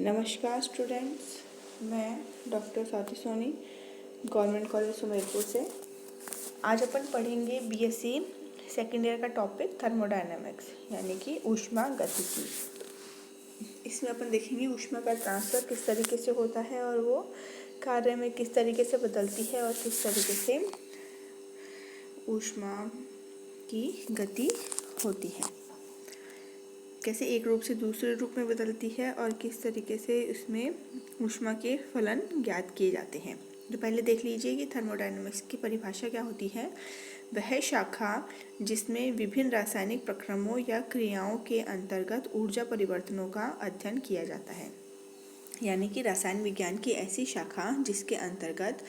नमस्कार स्टूडेंट्स, मैं doctor Swati Soni government college Sumerpur से। आज अपन पढ़ेंगे बीएससी सेकेंड ईयर का टॉपिक थर्मोडायनामिक्स यानी कि ऊष्मा गतिकी। इसमें अपन देखेंगे ऊष्मा का ट्रांसफ़र किस तरीके से होता है और वो कार्य में किस तरीके से बदलती है और किस तरीके से ऊष्मा की गति होती है, कैसे एक रूप से दूसरे रूप में बदलती है और किस तरीके से उसमें ऊष्मा के फलन ज्ञात किए जाते हैं। तो पहले देख लीजिए कि थर्मोडायनामिक्स की परिभाषा क्या होती है। वह शाखा जिसमें विभिन्न रासायनिक प्रक्रमों या क्रियाओं के अंतर्गत ऊर्जा परिवर्तनों का अध्ययन किया जाता है, यानी कि रसायन विज्ञान की ऐसी शाखा जिसके अंतर्गत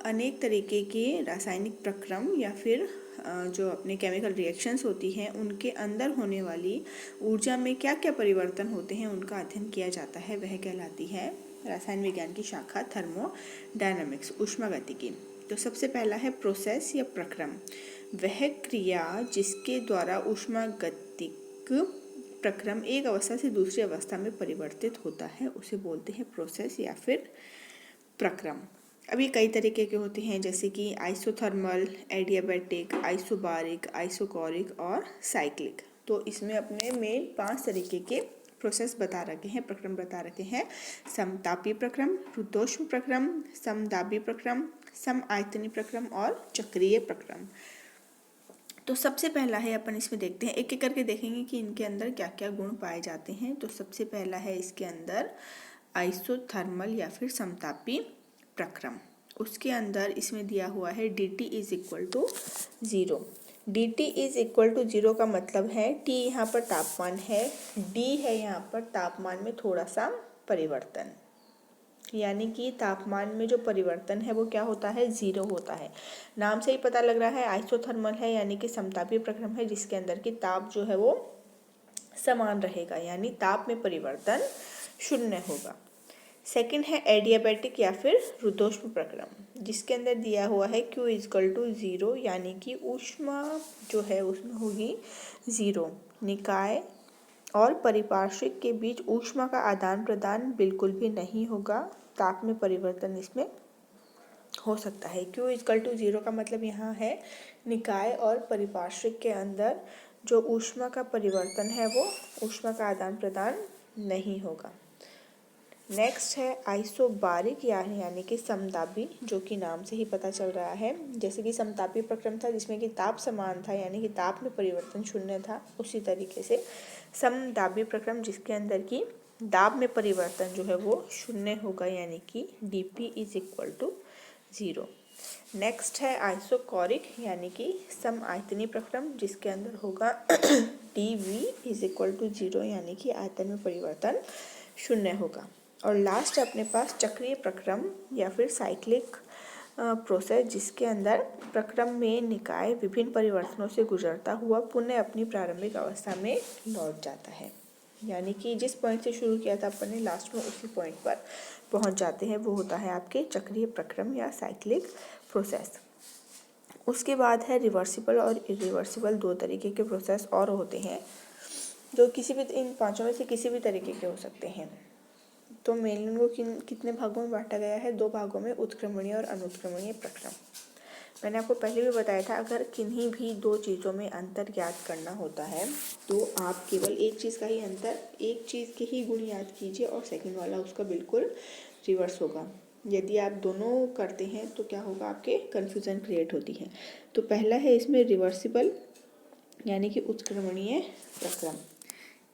अनेक तरीके के रासायनिक प्रक्रम या फिर जो अपने केमिकल रिएक्शंस होती हैं उनके अंदर होने वाली ऊर्जा में क्या क्या परिवर्तन होते हैं उनका अध्ययन किया जाता है, वह कहलाती है रसायन विज्ञान की शाखा थर्मोडायनामिक्स ऊष्मागतिकी। तो सबसे पहला है प्रोसेस या प्रक्रम। वह क्रिया जिसके द्वारा ऊष्मागतिक प्रक्रम एक अवस्था से दूसरी अवस्था में परिवर्तित होता है उसे बोलते हैं प्रोसेस या फिर प्रक्रम। अब ये कई तरीके के होते हैं, जैसे कि आइसोथर्मल, एडियाबैटिक, आइसोबारिक, आइसोकोरिक और साइक्लिक। तो इसमें अपने मेन 5 तरीके के प्रोसेस बता रखे हैं, प्रक्रम बता रखे हैं। समतापी प्रक्रम, रुद्धोष्म प्रक्रम, समदाबी प्रक्रम, समआयतनी प्रक्रम और चक्रीय प्रक्रम। तो सबसे पहला है, अपन इसमें देखते हैं, एक एक करके देखेंगे कि इनके अंदर क्या क्या गुण पाए जाते हैं। तो सबसे पहला है इसके अंदर आइसोथर्मल या फिर समतापी प्रक्रम। उसके अंदर इसमें दिया हुआ है dt is equal to 0। dt is equal to 0 का मतलब है T यहाँ पर तापमान है, D है यहाँ पर तापमान में थोड़ा सा परिवर्तन, यानी कि तापमान में जो परिवर्तन है वो क्या होता है, 0 होता है। नाम से ही पता लग रहा है आइसोथर्मल है, यानी कि समतापी प्रक्रम है जिसके अंदर की ताप जो है वो समान रहेगा, यानी ताप में परिवर्तन 0 होगा। सेकंड है एडियाबैटिक या फिर रुद्धोष्म प्रक्रम, जिसके अंदर दिया हुआ है Q इजकल टू 0, यानी कि ऊष्मा जो है उसमें होगी 0। निकाय और परिपार्श्विक के बीच ऊष्मा का आदान प्रदान बिल्कुल भी नहीं होगा, ताप में परिवर्तन इसमें हो सकता है। Q इजकल टू 0 का मतलब यहाँ है निकाय और परिपार्श्विक के अंदर जो ऊष्मा का परिवर्तन है वो ऊष्मा का आदान प्रदान नहीं होगा। नेक्स्ट है आइसोबारिक यानी कि समदाबी, जो कि नाम से ही पता चल रहा है। जैसे कि समतापी प्रक्रम था जिसमें कि ताप समान था, यानी कि ताप में परिवर्तन 0 था, उसी तरीके से समदाबी प्रक्रम जिसके अंदर की दाब में परिवर्तन जो है वो 0 होगा, यानी कि dP is equal to 0। Next है आइसोकोरिक यानी कि समआयतनी प्रक्रम, जिसके अंदर होगा dV इज इक्वल टू 0, यानी कि आयतन में परिवर्तन 0 होगा। और लास्ट है अपने पास चक्रीय प्रक्रम या फिर साइक्लिक प्रोसेस, जिसके अंदर प्रक्रम में निकाय विभिन्न परिवर्तनों से गुजरता हुआ पुनः अपनी प्रारंभिक अवस्था में लौट जाता है, यानी कि जिस पॉइंट से शुरू किया था अपन ने लास्ट में उसी पॉइंट पर पहुंच जाते हैं, वो होता है आपके चक्रीय प्रक्रम या साइक्लिक प्रोसेस। उसके बाद है रिवर्सिबल और इरिवर्सिबल, 2 तरीके के प्रोसेस और होते हैं जो किसी भी इन 5 में से किसी भी तरीके के हो सकते हैं। तो मेनली उनको कितने भागों में बांटा गया है, 2 भागों में, उत्क्रमणीय और अनुत्क्रमणीय प्रक्रम। मैंने आपको पहले भी बताया था, अगर किन्हीं भी 2 चीज़ों में अंतर ज्ञात करना होता है तो आप केवल एक चीज़ का ही अंतर, एक चीज़ के ही गुण याद कीजिए और सेकंड वाला उसका बिल्कुल रिवर्स होगा। यदि आप दोनों करते हैं तो क्या होगा, आपके कन्फ्यूज़न क्रिएट होती है। तो पहला है इसमें रिवर्सिबल यानी कि उत्क्रमणीय प्रक्रम।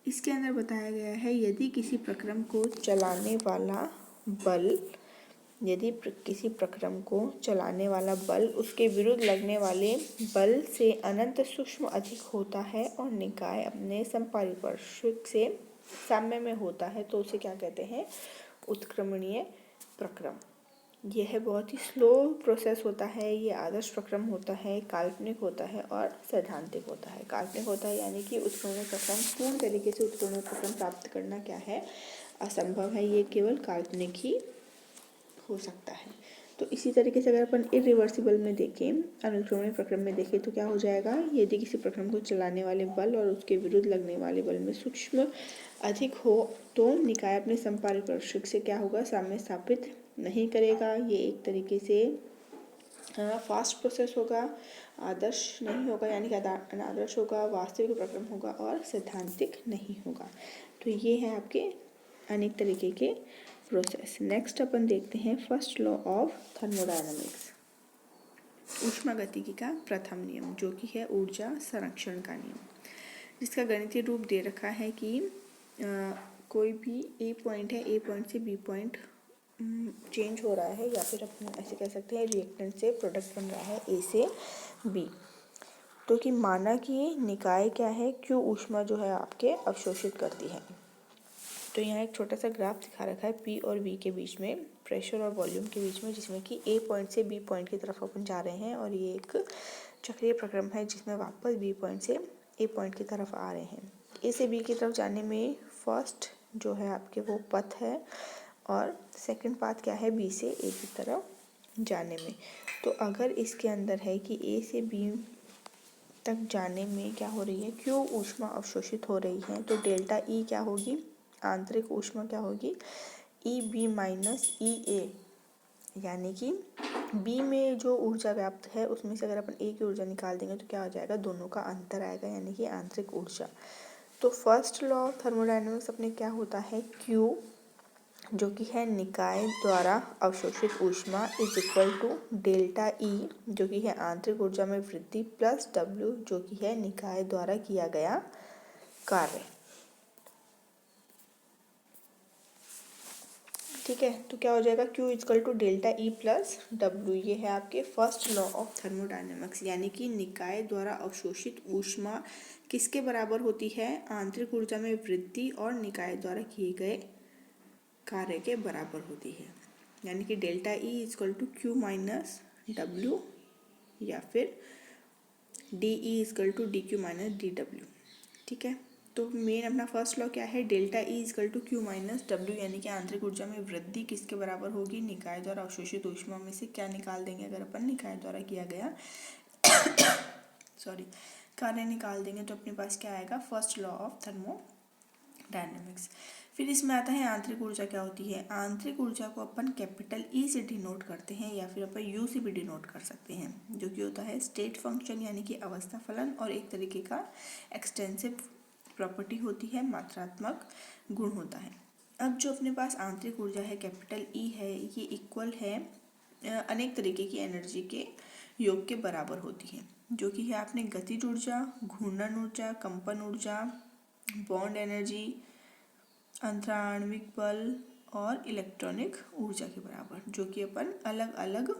इसके अंदर बताया गया है यदि किसी प्रक्रम को चलाने वाला बल उसके विरुद्ध लगने वाले बल से अनंत सूक्ष्म अधिक होता है और निकाय अपने समपारिपार्श्विक से साम्य में होता है, तो उसे क्या कहते हैं, उत्क्रमणीय प्रक्रम। यह बहुत ही स्लो प्रोसेस होता है, ये आदर्श प्रक्रम होता है, काल्पनिक होता है और सैद्धांतिक होता है। काल्पनिक होता है यानी कि उत्क्रमणीय प्रक्रम, पूर्ण तरीके से उत्क्रमणीय प्रक्रम प्राप्त करना क्या है, असंभव है, ये केवल काल्पनिक ही हो सकता है। तो इसी तरीके से अगर अपन इरिवर्सिबल में देखें, अनुक्रमण प्रक्रम में देखें तो क्या हो जाएगा, यदि किसी प्रक्रम को चलाने वाले बल और उसके विरुद्ध लगने वाले बल में सूक्ष्म अधिक हो तो निकाय अपने संपारिपार्श्विक से क्या होगा, साम्य स्थापित नहीं करेगा। ये एक तरीके से फास्ट प्रोसेस होगा, आदर्श नहीं होगा, यानी कि अनादर्श होगा, वास्तविक प्रक्रम होगा और सैद्धांतिक नहीं होगा। तो ये है आपके अनेक तरीके के प्रोसेस। नेक्स्ट अपन देखते हैं फर्स्ट लॉ ऑफ थर्मोडायनामिक्स, ऊष्मागतिकी का प्रथम नियम, जो कि है ऊर्जा संरक्षण का नियम, जिसका गणितीय रूप दे रखा है कि कोई भी ए पॉइंट है, ए पॉइंट से बी पॉइंट चेंज हो रहा है, या फिर अपन ऐसे कह सकते हैं रिएक्टेंट से प्रोडक्ट बन रहा है ए से बी। तो कि माना कि निकाय क्या है, क्यों ऊष्मा जो है आपके अवशोषित करती है। तो यहाँ एक छोटा सा ग्राफ दिखा रखा है पी और वी के बीच में, प्रेशर और वॉल्यूम के बीच में, जिसमें कि ए पॉइंट से बी पॉइंट की तरफ अपन जा रहे हैं, और ये एक चक्रीय प्रक्रम है जिसमें वापस बी पॉइंट से ए पॉइंट की तरफ आ रहे हैं। ए से बी की तरफ जाने में फर्स्ट जो है आपके वो पथ है, और सेकंड पाथ क्या है, बी से ए की तरफ जाने में। तो अगर इसके अंदर है कि ए से बी तक जाने में क्या हो रही है, क्यों ऊष्मा अवशोषित हो रही है, तो डेल्टा ई क्या होगी, आंतरिक ऊष्मा क्या होगी, ई बी माइनस ई ए, यानी कि बी में जो ऊर्जा व्याप्त है उसमें से अगर अपन ए की ऊर्जा निकाल देंगे तो क्या हो जाएगा, दोनों का अंतर आएगा, यानी कि आंतरिक ऊर्जा। तो फर्स्ट लॉ ऑफ थर्मोडायनामिक्स अपने क्या होता है, क्यू जो कि है निकाय द्वारा अवशोषित ऊष्मा is equal to delta E जो कि है आंतरिक ऊर्जा में वृद्धि प्लस डब्ल्यू जो कि है निकाय द्वारा किया गया कार्य। ठीक है, तो क्या हो जाएगा, Q equal to delta E plus W. ये है आपके फर्स्ट लॉ ऑफ थर्मोडायनेमिक्स, यानी कि निकाय द्वारा अवशोषित ऊष्मा किसके बराबर होती है, आंतरिक ऊर्जा में वृद्धि और निकाय द्वारा किए गए कार्य के बराबर होती है। यानी कि delta E equal to Q minus W, या फिर d E equal to d Q minus d W. ठीक है, तो मेन अपना फर्स्ट लॉ क्या है, delta E equal to Q minus W, यानी कि आंतरिक ऊर्जा में वृद्धि किसके बराबर होगी, निकाय द्वारा अवशोषित ऊष्मा में से क्या निकाल देंगे, अगर अपन निकाय द्वारा किया गया कार्य निकाल देंगे तो अपने पास क्या आएगा, फर्स्ट लॉ ऑफ थर्मोडायनेमिक्स। फिर इसमें आता है आंतरिक ऊर्जा क्या होती है। आंतरिक ऊर्जा को अपन कैपिटल ई से डिनोट करते हैं, या फिर अपन यू से भी डिनोट कर सकते हैं, जो कि होता है स्टेट फंक्शन, यानी कि अवस्था फलन, और एक तरीके का एक्सटेंसिव प्रॉपर्टी होती है, मात्रात्मक गुण होता है। अब जो अपने पास आंतरिक ऊर्जा है कैपिटल ई है, ये इक्वल है अनेक तरीके की एनर्जी के योग के बराबर होती है, जो कि है आपने गतिज ऊर्जा, घूर्णन ऊर्जा, कंपन ऊर्जा, बॉन्ड एनर्जी, अंतराण्विक बल और इलेक्ट्रॉनिक ऊर्जा के बराबर, जो कि अपन अलग अलग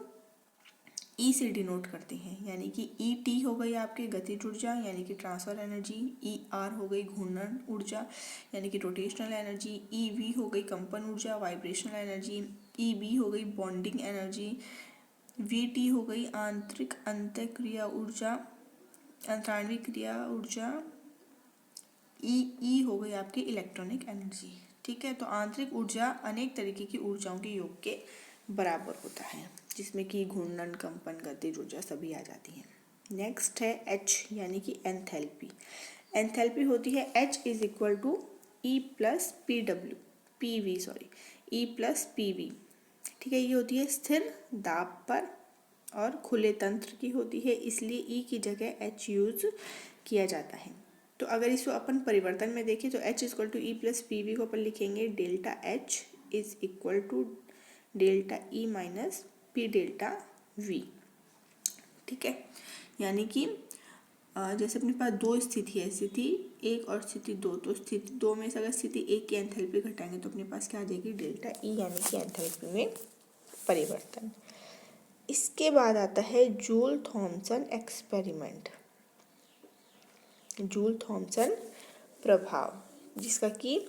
ई से डिनोट करते हैं। यानी कि ई टी हो गई आपके गतिज ऊर्जा, यानी कि ट्रांसफर एनर्जी, ई आर हो गई घूर्णन ऊर्जा यानी कि रोटेशनल एनर्जी, ई वी हो गई कंपन ऊर्जा वाइब्रेशनल एनर्जी, ई बी हो गई बॉन्डिंग एनर्जी, वी टी हो गई आंतरिक अंतःक्रिया ऊर्जा, अंतराण्विक क्रिया ऊर्जा, ई हो गई आपकी इलेक्ट्रॉनिक एनर्जी। ठीक है, तो आंतरिक ऊर्जा अनेक तरीके की ऊर्जाओं के योग के बराबर होता है, जिसमें कि घूर्णन, कंपन, गतिज ऊर्जा सभी आ जाती हैं। नेक्स्ट है एच, यानी कि एंथैल्पी। एंथैल्पी होती है H is equal to E plus P W, P V sorry, E plus P V. ठीक है, ये होती है स्थिर दाब पर और खुले तंत्र की होती है, इसलिए ई की जगह एच यूज किया जाता है। तो अगर इसको अपन परिवर्तन में देखें तो H equal to E plus P V को अपन लिखेंगे delta H is equal to delta E minus P delta V. ठीक है, यानी कि जैसे अपने पास दो स्थिति है, स्थिति एक और स्थिति दो, तो स्थिति दो में से अगर स्थिति एक की एंथैल्पी घटाएंगे तो अपने पास क्या आ जाएगी, डेल्टा ई, यानी कि एंथैल्पी में परिवर्तन। इसके बाद आता है Joule Thomson experiment, Joule Thomson प्रभाव, जिसका कि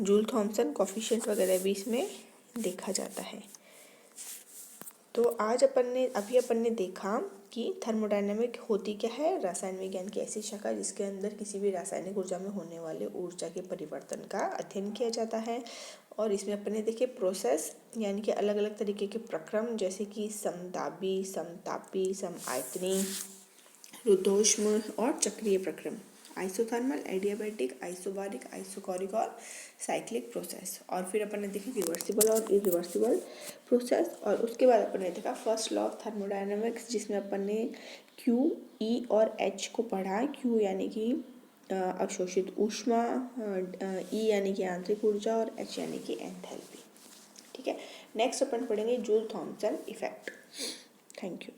जूल थॉमसन कॉफिशिएंट वगैरह भी इसमें देखा जाता है। तो आज अपन ने देखा कि थर्मोडायनेमिक होती क्या है, रसायन विज्ञान की ऐसी शाखा जिसके अंदर किसी भी रासायनिक ऊर्जा में होने वाले ऊर्जा के परिवर्तन का अध्ययन किया जाता है। और इसमें अपन ने देखे प्रोसेस यानी कि अलग अलग तरीके के प्रक्रम, जैसे कि समदाबी, समतापी, समआयतनी, रुद्धोष्म और चक्रीय प्रक्रम, आइसोथर्मल, एडियाबैटिक, आइसोबारिक, आइसोकोरिक और साइक्लिक प्रोसेस। और फिर अपन ने देखा रिवर्सिबल और इरिवर्सिबल प्रोसेस। और उसके बाद अपन ने देखा फर्स्ट लॉ ऑफ थर्मोडायनेमिक्स, जिसमें अपन ने क्यू, ई और एच को पढ़ा। क्यू यानी कि अवशोषित ऊष्मा, ई यानी कि आंतरिक ऊर्जा और एच यानी कि एंथैल्पी। ठीक है, नेक्स्ट अपन पढ़ेंगे Joule Thomson effect. Thank you.